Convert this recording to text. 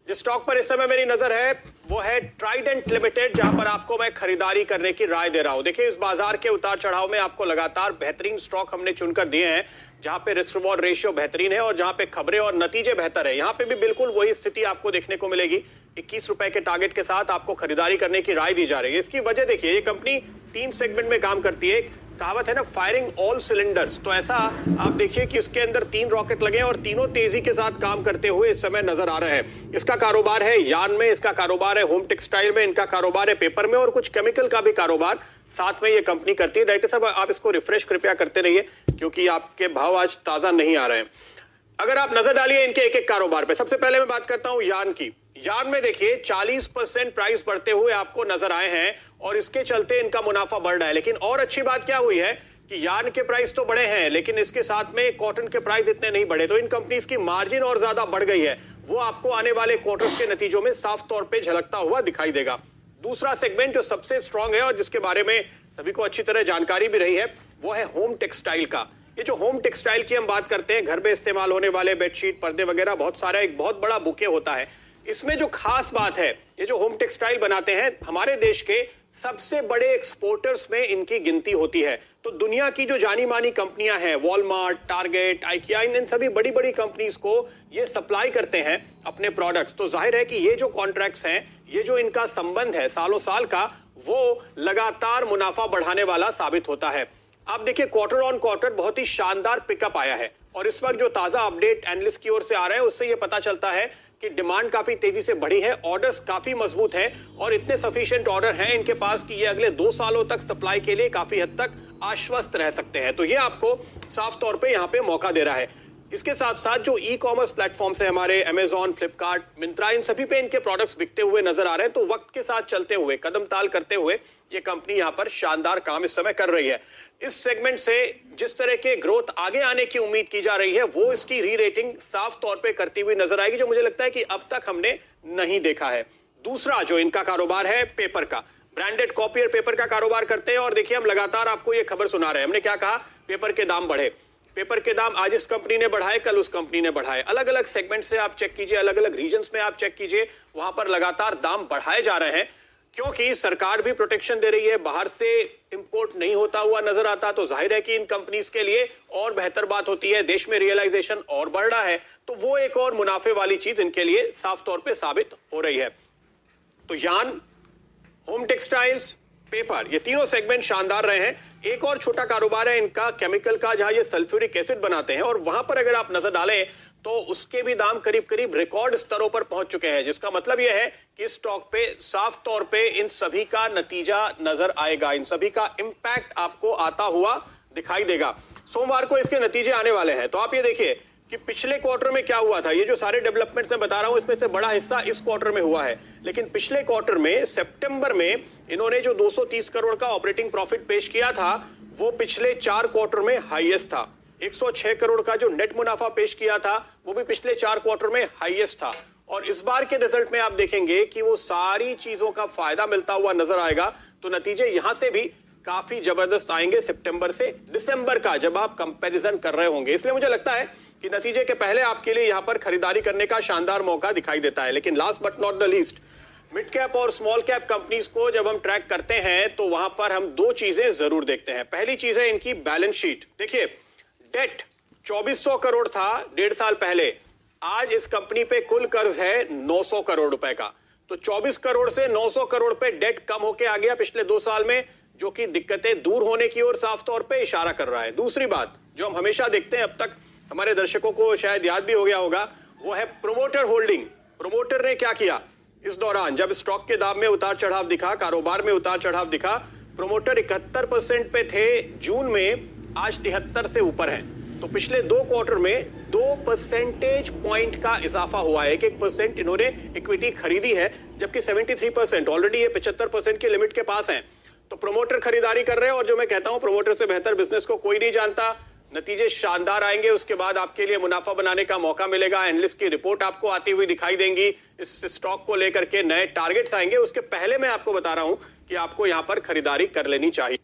जिस स्टॉक पर इस समय मेरी नजर है वो है ट्राइडेंट लिमिटेड, जहां पर आपको मैं खरीदारी करने की राय दे रहा हूं। देखिए, इस बाजार के उतार चढ़ाव में आपको लगातार बेहतरीन स्टॉक हमने चुनकर दिए हैं, जहां पे रिस्क रिवॉर्ड रेशियो बेहतरीन है और जहां पे खबरें और नतीजे बेहतर है। यहां पे भी बिल्कुल वही स्थिति आपको देखने को मिलेगी। 21 रुपए के टारगेट के साथ आपको खरीदारी करने की राय दी जा रही है। इसकी वजह देखिए, ये कंपनी 3 सेगमेंट में काम करती है। कहावत है ना, फायरिंग ऑल सिलेंडर्स। तो ऐसा आप देखिए कि इसके अंदर 3 रॉकेट लगे हैं और तीनों तेजी के साथ काम करते हुए इस समय नजर आ रहे हैं। इसका कारोबार है यार्न में, इसका कारोबार है होम टेक्सटाइल में, इनका कारोबार है पेपर में और कुछ केमिकल का भी कारोबार साथ में ये कंपनी करती है। डायरेक्टर साहब, आप इसको रिफ्रेश कृपया करते रहिए क्योंकि आपके भाव आज ताजा नहीं आ रहे हैं। अगर आप नजर डालिए इनके एक एक कारोबार पे, सबसे पहले मैं बात करता हूं यार्न की। यार्न में देखिए 40% प्राइस बढ़ते हुए आपको नजर आए हैं और इसके चलते इनका मुनाफा बढ़ रहा है। लेकिन और अच्छी बात क्या हुई है कि यार्न के प्राइस तो बढ़े हैं, लेकिन इसके साथ में कॉटन के प्राइस इतने नहीं बढ़े, तो इन कंपनीज की मार्जिन और ज्यादा बढ़ गई है। वो आपको आने वाले क्वार्टर्स के नतीजों में साफ तौर पे झलकता हुआ दिखाई देगा। दूसरा सेगमेंट जो सबसे स्ट्रांग है और जिसके बारे में सभी को अच्छी तरह जानकारी भी रही है, वो है होम टेक्सटाइल का। ये जो होम टेक्सटाइल की हम बात करते हैं, घर में इस्तेमाल होने वाले बेडशीट, पर्दे वगैरह, बहुत सारा एक बहुत बड़ा बुके होता है। इसमें जो खास बात है, ये जो होम टेक्सटाइल बनाते हैं, हमारे देश के सबसे बड़े एक्सपोर्टर्स में इनकी गिनती होती है। तो दुनिया की जो जानी मानी कंपनियां हैं, वॉलमार्ट, टारगेट, आइकिया, इन सभी बड़ी बड़ी कंपनीज को ये सप्लाई करते हैं अपने प्रोडक्ट्स। तो जाहिर है कि ये जो कॉन्ट्रैक्ट्स हैं, ये जो इनका संबंध है सालों साल का, वो लगातार मुनाफा बढ़ाने वाला साबित होता है। आप देखिए, क्वार्टर ऑन क्वार्टर बहुत ही शानदार पिकअप आया है और इस वक्त जो ताजा अपडेट एनालिस्ट की ओर से आ रहे हैं, उससे यह पता चलता है कि डिमांड काफी तेजी से बढ़ी है, ऑर्डर्स काफी मजबूत हैं और इतने सफिशिएंट ऑर्डर हैं इनके पास कि ये अगले 2 सालों तक सप्लाई के लिए काफी हद तक आश्वस्त रह सकते हैं। तो ये आपको साफ तौर पे यहां पे मौका दे रहा है। इसके साथ साथ जो ई कॉमर्स प्लेटफॉर्म्स है हमारे, अमेजॉन, फ्लिपकार्ट, मिंत्रा, इन सभी पे इनके प्रोडक्ट्स बिकते हुए नजर आ रहे हैं। तो वक्त के साथ चलते हुए, कदम ताल करते हुए ये कंपनी यहां पर शानदार काम इस समय कर रही है। इस सेगमेंट से जिस तरह के ग्रोथ आगे आने की उम्मीद की जा रही है, वो इसकी री रेटिंग साफ तौर पे करती हुई नजर आएगी, जो मुझे लगता है कि अब तक हमने नहीं देखा है। दूसरा जो इनका कारोबार है पेपर का, ब्रांडेड कॉपी और पेपर का कारोबार करते हैं। और देखिए, हम लगातार आपको ये खबर सुना रहे हैं। हमने क्या कहा, पेपर के दाम बढ़े, पेपर के दाम आज इस कंपनी ने बढ़ाए, कल उस कंपनी ने बढ़ाए। अलग अलग सेगमेंट से आप चेक कीजिए, अलग अलग रीजन्स में आप चेक कीजिए, वहां पर लगातार दाम बढ़ाए जा रहे हैं क्योंकि सरकार भी प्रोटेक्शन दे रही है, बाहर से इंपोर्ट नहीं होता हुआ नजर आता। तो जाहिर है कि इन कंपनीज के लिए और बेहतर बात होती है, देश में रियलाइजेशन और बढ़ रहा है, तो वो एक और मुनाफे वाली चीज इनके लिए साफ तौर पे साबित हो रही है। तो यार्न, होम टेक्सटाइल्स, पेपर, ये तीनों सेगमेंट शानदार रहे हैं। एक और छोटा कारोबार है इनका केमिकल का, जहां ये सल्फ्यूरिक एसिड बनाते हैं और वहां पर अगर आप नजर डालें तो उसके भी दाम करीब करीब रिकॉर्ड स्तरों पर पहुंच चुके हैं, जिसका मतलब यह है कि स्टॉक पे साफ तौर पे इन सभी का नतीजा नजर आएगा, इन सभी का इंपैक्ट आपको आता हुआ दिखाई देगा। सोमवार को इसके नतीजे आने वाले हैं। तो आप ये देखिए कि पिछले क्वार्टर में क्या हुआ था। ये जो सारे डेवलपमेंट मैं बता रहा हूं, इसमें से बड़ा हिस्सा इस क्वार्टर में हुआ है, लेकिन पिछले क्वार्टर में सितंबर में इन्होंने जो 230 करोड़ का ऑपरेटिंग प्रॉफिट पेश किया था, वो पिछले 4 क्वार्टर में हाईएस्ट था। 106 करोड़ का जो नेट मुनाफा पेश किया था, वो भी पिछले 4 क्वार्टर में हाईएस्ट था। और इस बार के रिजल्ट में आप देखेंगे कि वो सारी चीजों का फायदा मिलता हुआ नजर आएगा। तो नतीजे यहां से भी काफी जबरदस्त आएंगे सितंबर से दिसंबर का, जब आप कंपैरिजन कर रहे होंगे। इसलिए मुझे लगता है कि नतीजे के पहले आपके लिए यहां पर खरीदारी करने का शानदार मौका दिखाई देता है। लेकिन last but not the least, mid cap और स्मॉल कैप कंपनीज को जब हम ट्रैक करते हैं तो वहां पर हम 2 चीजें जरूर देखते हैं। पहली चीज है इनकी बैलेंस शीट। देखिए, डेट 2400 करोड़ था 1.5 साल पहले, आज इस कंपनी पे कुल कर्ज है 900 करोड़ रुपए का। तो 24 करोड़ से 900 करोड़ पे डेट कम होके आ गया पिछले 2 साल में, जो कि दिक्कतें दूर होने की ओर साफ तौर पे इशारा कर रहा है। दूसरी बात जो हम हमेशा देखते हैं, अब तक हमारे दर्शकों को शायद याद भी हो गया होगा, वो है प्रोमोटर होल्डिंग। प्रोमोटर ने क्या किया इस दौरान, जब स्टॉक के दाम में उतार चढ़ाव दिखा, कारोबार में उतार चढ़ाव दिखा, प्रोमोटर 71% पे थे जून में, आज 73 से ऊपर है। तो पिछले 2 क्वार्टर में 2 परसेंटेज पॉइंट का इजाफा हुआ है। 1% इन्होंने इक्विटी खरीदी है, जबकि 73% ऑलरेडी ये 75% की लिमिट के पास है। तो प्रोमोटर खरीदारी कर रहे हैं और जो मैं कहता हूं, प्रोमोटर से बेहतर बिजनेस को कोई नहीं जानता। नतीजे शानदार आएंगे, उसके बाद आपके लिए मुनाफा बनाने का मौका मिलेगा। एनालिस्ट की रिपोर्ट आपको आती हुई दिखाई देंगी, इस स्टॉक को लेकर के नए टारगेट्स आएंगे। उसके पहले मैं आपको बता रहा हूं कि आपको यहां पर खरीदारी कर लेनी चाहिए।